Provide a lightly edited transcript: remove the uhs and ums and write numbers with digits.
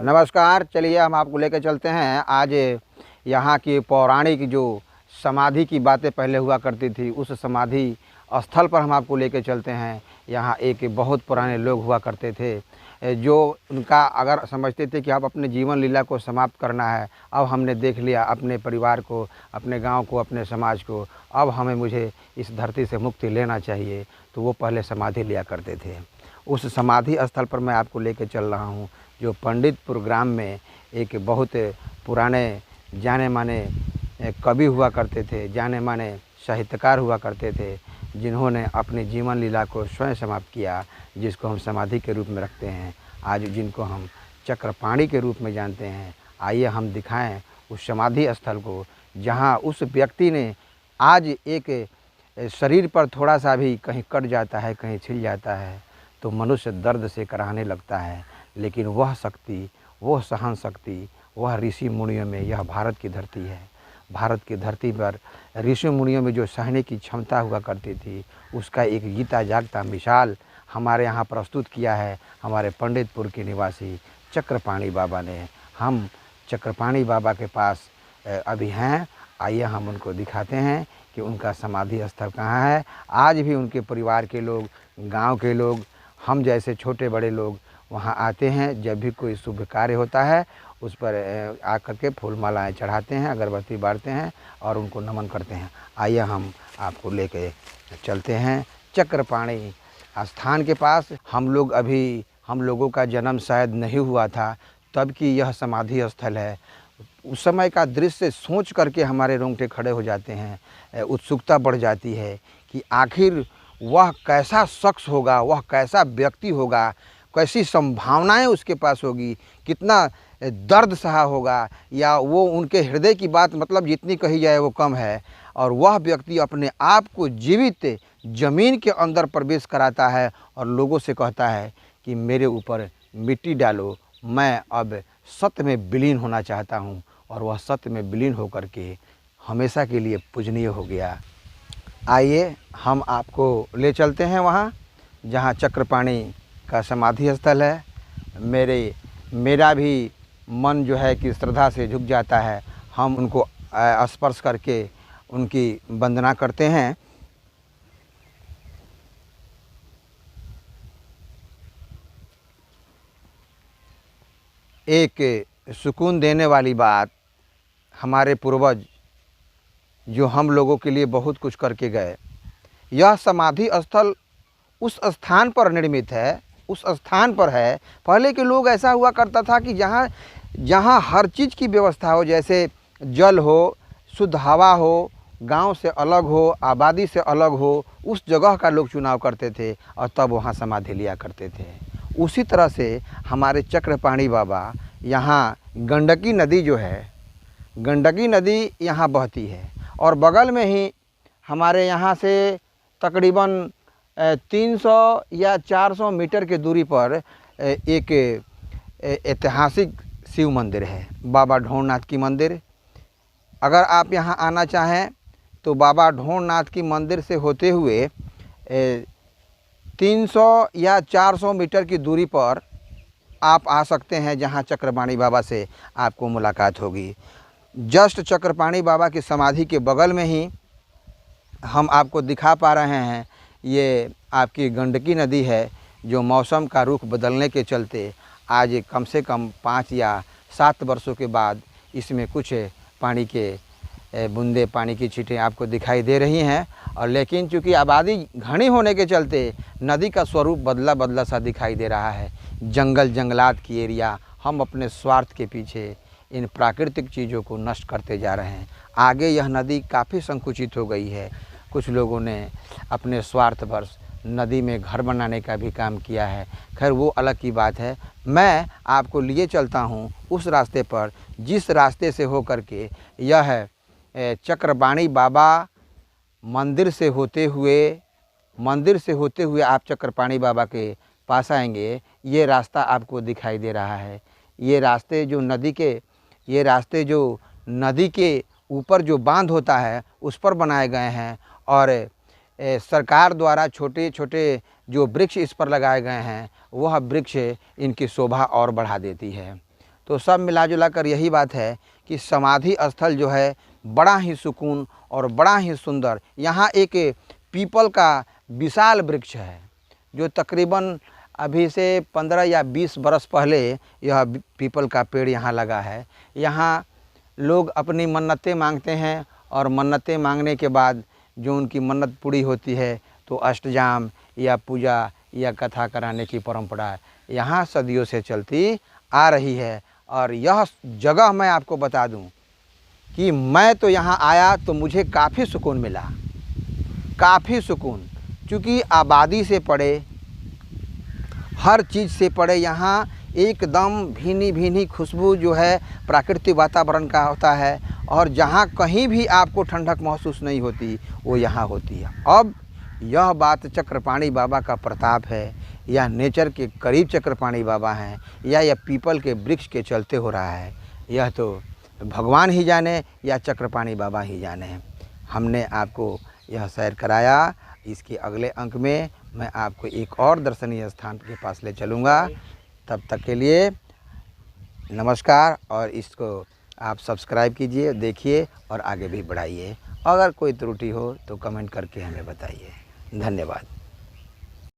नमस्कार। चलिए हम आपको लेकर चलते हैं आज यहाँ की पौराणिक जो समाधि की बातें पहले हुआ करती थी, उस समाधि स्थल पर हम आपको लेकर चलते हैं। यहाँ एक बहुत पुराने लोग हुआ करते थे जो उनका अगर समझते थे कि अब अपने जीवन लीला को समाप्त करना है, अब हमने देख लिया अपने परिवार को, अपने गांव को, अपने समाज को, अब मुझे इस धरती से मुक्ति लेना चाहिए, तो वो पहले समाधि लिया करते थे। उस समाधि स्थल पर मैं आपको लेकर चल रहा हूँ जो पंडितपुर ग्राम में एक बहुत पुराने जाने माने कवि हुआ करते थे, जाने माने साहित्यकार हुआ करते थे, जिन्होंने अपने जीवन लीला को स्वयं समाप्त किया, जिसको हम समाधि के रूप में रखते हैं, आज जिनको हम चक्रपाणी के रूप में जानते हैं। आइए हम दिखाएं उस समाधि स्थल को जहां उस व्यक्ति ने आज एक शरीर पर थोड़ा सा भी कहीं कट जाता है, कहीं छिल जाता है तो मनुष्य दर्द से कराहने लगता है, लेकिन वह शक्ति, वह सहन शक्ति, वह ऋषि मुनियों में, यह भारत की धरती है। भारत की धरती पर ऋषि मुनियों में जो सहने की क्षमता हुआ करती थी, उसका एक जीता जागता मिसाल हमारे यहाँ प्रस्तुत किया है हमारे पंडितपुर के निवासी चक्रपाणी बाबा ने। हम चक्रपाणी बाबा के पास अभी हैं, आइए हम उनको दिखाते हैं कि उनका समाधि स्थल कहाँ है। आज भी उनके परिवार के लोग, गांव के लोग, हम जैसे छोटे बड़े लोग वहाँ आते हैं। जब भी कोई शुभ कार्य होता है उस पर आकर के फूल मालाएँ चढ़ाते हैं, अगरबत्ती बारते हैं और उनको नमन करते हैं। आइए हम आपको लेके चलते हैं चक्रपाणी स्थान के पास। हम लोगों का जन्म शायद नहीं हुआ था तब की यह समाधि स्थल है। उस समय का दृश्य सोच करके हमारे रोंगटे खड़े हो जाते हैं, उत्सुकता बढ़ जाती है कि आखिर वह कैसा शख्स होगा, वह कैसा व्यक्ति होगा, कैसी संभावनाएं उसके पास होगी, कितना दर्द सहा होगा, या वो उनके हृदय की बात मतलब जितनी कही जाए वो कम है। और वह व्यक्ति अपने आप को जीवित ज़मीन के अंदर प्रवेश कराता है और लोगों से कहता है कि मेरे ऊपर मिट्टी डालो, मैं अब सत्य में विलीन होना चाहता हूँ। और वह सत्य में विलीन होकर के हमेशा के लिए पूजनीय हो गया। आइए हम आपको ले चलते हैं वहाँ जहाँ चक्रपाणी का समाधि स्थल है। मेरा भी मन जो है कि श्रद्धा से झुक जाता है। हम उनको स्पर्श करके उनकी वंदना करते हैं। एक सुकून देने वाली बात, हमारे पूर्वज जो हम लोगों के लिए बहुत कुछ करके गए, यह समाधि स्थल उस स्थान पर निर्मित है, उस स्थान पर है। पहले के लोग ऐसा हुआ करता था कि जहाँ हर चीज़ की व्यवस्था हो, जैसे जल हो, शुद्ध हवा हो, गांव से अलग हो, आबादी से अलग हो, उस जगह का लोग चुनाव करते थे और तब वहाँ समाधि लिया करते थे। उसी तरह से हमारे चक्रपाणी बाबा, यहाँ गंडकी नदी जो है, गंडकी नदी यहाँ बहती है और बगल में ही हमारे यहाँ से तकरीबन 300 या 400 मीटर की दूरी पर एक ऐतिहासिक शिव मंदिर है, बाबा ढोरनाथ की मंदिर। अगर आप यहाँ आना चाहें तो बाबा ढोरनाथ की मंदिर से होते हुए 300 या 400 मीटर की दूरी पर आप आ सकते हैं, जहाँ चक्रपाणी बाबा से आपको मुलाकात होगी। जस्ट चक्रपाणी बाबा की समाधि के बगल में ही हम आपको दिखा पा रहे हैं, ये आपकी गंडकी नदी है जो मौसम का रुख बदलने के चलते आज कम से कम 5 या 7 वर्षों के बाद इसमें कुछ पानी के बूंदे, पानी की छींटें आपको दिखाई दे रही हैं। और लेकिन चूँकि आबादी घनी होने के चलते नदी का स्वरूप बदला बदला सा दिखाई दे रहा है। जंगल जंगलात की एरिया, हम अपने स्वार्थ के पीछे इन प्राकृतिक चीज़ों को नष्ट करते जा रहे हैं। आगे यह नदी काफ़ी संकुचित हो गई है। कुछ लोगों ने अपने स्वार्थवश नदी में घर बनाने का भी काम किया है। खैर वो अलग की बात है। मैं आपको लिए चलता हूँ उस रास्ते पर जिस रास्ते से हो करके यह चक्रपाणी बाबा मंदिर से होते हुए आप चक्रपाणी बाबा के पास आएंगे। ये रास्ता आपको दिखाई दे रहा है। ये रास्ते जो नदी के ऊपर जो बांध होता है उस पर बनाए गए हैं और सरकार द्वारा छोटे छोटे जो वृक्ष इस पर लगाए गए हैं, वह वृक्ष इनकी शोभा और बढ़ा देती है। तो सब मिला जुला कर यही बात है कि समाधि स्थल जो है बड़ा ही सुकून और बड़ा ही सुंदर। यहाँ एक पीपल का विशाल वृक्ष है जो तकरीबन अभी से 15 या 20 बरस पहले यह पीपल का पेड़ यहाँ लगा है। यहाँ लोग अपनी मन्नतें मांगते हैं और मन्नतें मांगने के बाद जो उनकी मन्नत पूरी होती है तो अष्टजाम या पूजा या कथा कराने की परंपरा यहाँ सदियों से चलती आ रही है। और यह जगह मैं आपको बता दूं कि मैं तो यहाँ आया तो मुझे काफ़ी सुकून मिला, काफ़ी सुकून, क्योंकि आबादी से पड़े, हर चीज़ से पड़े, यहाँ एकदम भीनी भीनी खुशबू जो है प्राकृतिक वातावरण का होता है। और जहाँ कहीं भी आपको ठंडक महसूस नहीं होती वो यहाँ होती है। अब यह बात चक्रपाणी बाबा का प्रताप है या नेचर के करीब चक्रपाणी बाबा हैं या यह पीपल के वृक्ष के चलते हो रहा है, यह तो भगवान ही जाने या चक्रपाणी बाबा ही जाने। हमने आपको यह सैर कराया। इसके अगले अंक में मैं आपको एक और दर्शनीय स्थान के पास ले चलूँगा। तब तक के लिए नमस्कार। और इसको आप सब्सक्राइब कीजिए, देखिए और आगे भी बढ़ाइए। अगर कोई त्रुटि हो तो कमेंट करके हमें बताइए। धन्यवाद।